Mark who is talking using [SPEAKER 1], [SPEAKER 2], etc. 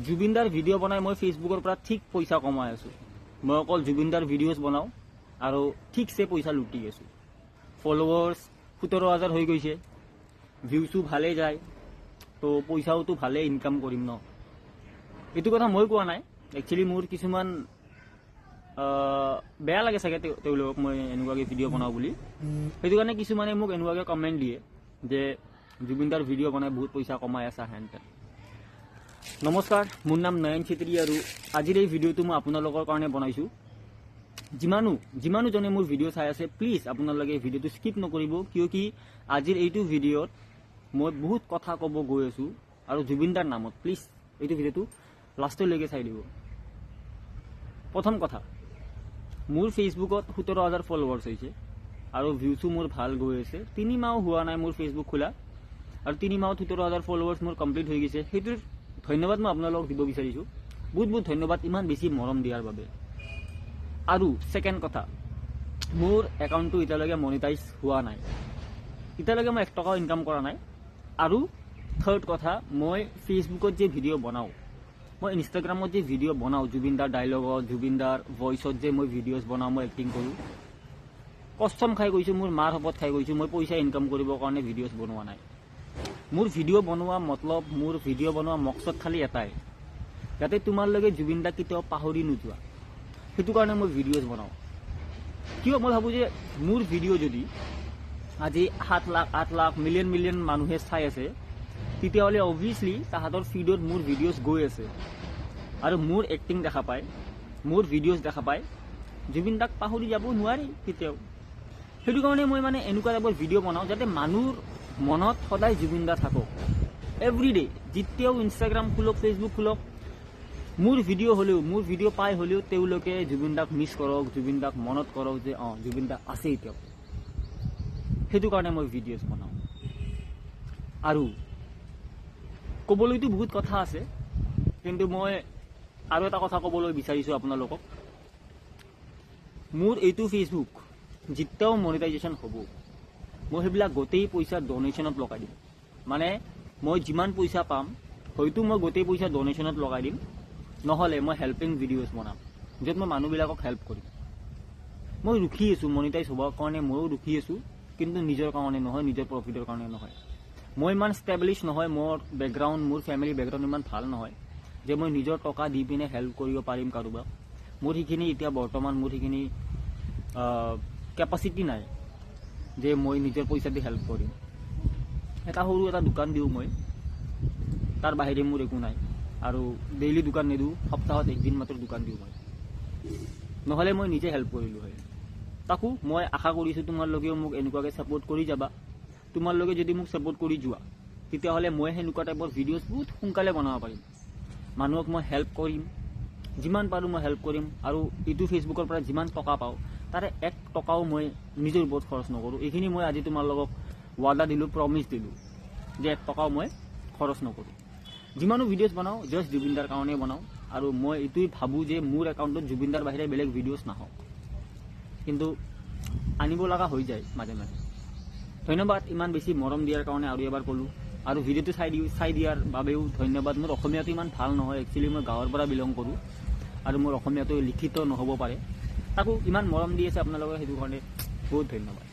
[SPEAKER 1] জুবিনদাৰ ভিডিঅ' বনাই মই ফেচবুকৰ পৰা ঠিক পইচা কমাই আছোঁ। মই অকল জুবিনদাৰ ভিডিঅ'জ বনাওঁ আৰু ঠিকছে পইচা লুটি আছোঁ। ফলোৱাৰ্ছ 17,000 হৈ গৈছে, ভিউজো ভালেই যায়, তো পইচাওতো ভালেই ইনকাম কৰিম ন। এইটো কথা মই কোৱা নাই, একচুৱেলি মোৰ কিছুমান বেয়া লাগে চাগে তেওঁলোকক মই এনেকুৱাকৈ ভিডিঅ' বনাওঁ বুলি। সেইটো কাৰণে কিছুমানে মোক এনেকুৱাকৈ কমেণ্ট দিয়ে যে জুবিনদাৰ ভিডিঅ' বনাই বহুত পইচা কমাই আছা হেন তেন। নমস্কাৰ, মোৰ নাম নয়ন চেত্ৰী আৰু আজিৰ এই ভিডিঅ'টো মই আপোনালোকৰ কাৰণে বনাইছোঁ। যিমানোজনে মোৰ ভিডিঅ' চাই আছে, প্লিজ আপোনালোকে এই ভিডিঅ'টো স্কিপ নকৰিব, কিয় কি আজিৰ এইটো ভিডিঅ'ত মই বহুত কথা ক'ব গৈ আছোঁ আৰু জুবিনদাৰ নামত। প্লিজ এইটো ভিডিঅ'টো লাষ্টলৈকে চাই দিব। প্ৰথম কথা, মোৰ ফেচবুকত 17,000 ফলোৱাৰ্ছ হৈছে আৰু ভিউজো মোৰ ভাল গৈ আছে। 3 মাহ হোৱা নাই মোৰ ফেচবুক খোলা আৰু 3 মাহত 17,000 ফলোৱাৰ্ছ মোৰ কমপ্লিট হৈ গৈছে। সেইটোৰ ধন্যবাদ মই আপোনালোকক দিব বিচাৰিছোঁ। বহুত ধন্যবাদ ইমান বেছি মৰম দিয়াৰ বাবে। আৰু ছেকেণ্ড কথা, মোৰ একাউণ্টটো এতিয়ালৈকে মনিটাইজ হোৱা নাই, এতিয়ালৈকে মই 1 টকাও ইনকাম কৰা নাই। আৰু থাৰ্ড কথা, মই ফেচবুকত যে ভিডিঅ' বনাওঁ, মই ইনষ্টাগ্ৰামত যে ভিডিঅ' বনাওঁ, জুবিনদাৰ ডাইলগত, জুবিনদাৰ ভইচত যে মই ভিডিঅ'জ বনাওঁ, মই এক্টিং কৰোঁ, কষ্টম খাই গৈছোঁ, মোৰ মাৰ শপত খাই গৈছোঁ, মই পইচা ইনকাম কৰিবৰ কাৰণে ভিডিঅ'জ বনোৱা নাই। মোৰ ভিডিঅ' বনোৱা মতলব, মোৰ ভিডিঅ' বনোৱা মকচদ খালি এটাই, যাতে তোমালোকে জুবিনদাক কেতিয়াও পাহৰি নোযোৱা। সেইটো কাৰণে মই ভিডিঅ'জ বনাওঁ। কিয় মই ভাবোঁ যে মোৰ ভিডিঅ' যদি আজি 7 লাখ 8 লাখ মিলিয়ন মানুহে চাই আছে, তেতিয়াহ'লে অবভিয়াছলি তাহাঁতৰ ফিডত মোৰ ভিডিঅ'জ গৈ আছে আৰু মোৰ এক্টিং দেখা পায়, মোৰ ভিডিঅ'জ দেখা পায়, জুবিনদাক পাহৰি যাব নোৱাৰি কেতিয়াও। সেইটো কাৰণে মই মানে এনেকুৱা টাইপৰ ভিডিঅ' বনাওঁ যাতে মানুহৰ মনত সদায় জুবিনদা থাকক। এভৰিডে যেতিয়াও ইনষ্টাগ্ৰাম খোলক, ফেচবুক খোলক, মোৰ ভিডিঅ' হ'লেও, মোৰ ভিডিঅ' পাই হ'লেও তেওঁলোকে জুবিনদাক মিছ কৰক, জুবিনদাক মনত কৰক যে জুবিনদা আছে এতিয়াও। সেইটো কাৰণে মই ভিডিঅ'জ বনাওঁ। আৰু ক'বলৈতো বহুত কথা আছে, কিন্তু মই আৰু এটা কথা ক'বলৈ বিচাৰিছোঁ আপোনালোকক। মোৰ এইটো ফেচবুক যেতিয়াও মনিটাইজেশ্যন হ'ব, মই সেইবিলাক গোটেই পইচা ডনেশ্যনত লগাই দিম। মানে মই যিমান পইচা পাম, হয়তো মই গোটেই পইচা ডনেশ্যনত লগাই দিম, নহ'লে মই হেল্পিং ভিডিঅ'জ বনাম, য'ত মই মানুহবিলাকক হেল্প কৰিম। মই ৰখি আছোঁ মনিটাইজ হ'বৰ কাৰণে, ময়ো ৰখি আছোঁ, কিন্তু নিজৰ কাৰণে নহয়, নিজৰ প্ৰফিটৰ কাৰণে নহয়। মই ইমান ষ্টেবলিছ নহয়, মোৰ বেকগ্ৰাউণ্ড, মোৰ ফেমিলি বেকগ্ৰাউণ্ড ইমান ভাল নহয় যে মই নিজৰ টকা দি পিনে হেল্প কৰিব পাৰিম কাৰোবাক। মোৰ সেইখিনি এতিয়া বৰ্তমান মোৰ সেইখিনি কেপাচিটি নাই যে মই নিজৰ পইচা দি হেল্প কৰিম। সৰু এটা দোকান দিওঁ মই, তাৰ বাহিৰে মোৰ একো নাই। আৰু ডেইলি দোকান নিদিওঁ, সপ্তাহত 1 দিন মাত্ৰ দোকান দিওঁ মই, নহ'লে মই নিজে হেল্প কৰিলোঁ হয়। তাকো মই আশা কৰিছোঁ তোমালোকেও মোক এনেকুৱাকৈ ছাপোৰ্ট কৰি যাবা। তোমালোকে যদি মোক ছাপোৰ্ট কৰি যোৱা, তেতিয়াহ'লে মই সেনেকুৱা টাইপৰ ভিডিঅ'জ বহুত সোনকালে বনাব পাৰিম। মানুহক মই হেল্প কৰিম, যিমান পাৰোঁ মই হেল্প কৰিম। আৰু এইটো ফেচবুকৰ পৰা যিমান টকা পাওঁ, তাৰে 1 টকাও মই নিজৰ ওপৰত খৰচ নকৰোঁ। এইখিনি মই আজি তোমালোকক ৱাদা দিলোঁ, প্ৰমিছ দিলোঁ যে 1 টকাও মই খৰচ নকৰোঁ। যিমানো ভিডিঅ'জ বনাওঁ, জাষ্ট জুবিনদাৰ কাৰণে বনাওঁ। আৰু মই এইটোৱে ভাবোঁ যে মোৰ একাউণ্টত জুবিনদাৰ বাহিৰে বেলেগ ভিডিঅ'জ নাহক, কিন্তু আনিব লগা হৈ যায় মাজে মাজে। ধন্যবাদ ইমান বেছি মৰম দিয়াৰ কাৰণে আৰু এবাৰ ক'লোঁ। আৰু ভিডিঅ'টো চাই দিয়াৰ বাবেও ধন্যবাদ। মোৰ অসমীয়াটো ইমান ভাল নহয়, একচুৱেলি মই গাঁৱৰ পৰা বিলং কৰোঁ আৰু মোৰ অসমীয়াটো লিখিত নহ'ব পাৰে। তাকো ইমান মৰম দি আছে আপোনালোকে, সেইটো কাৰণে বহুত ধন্যবাদ।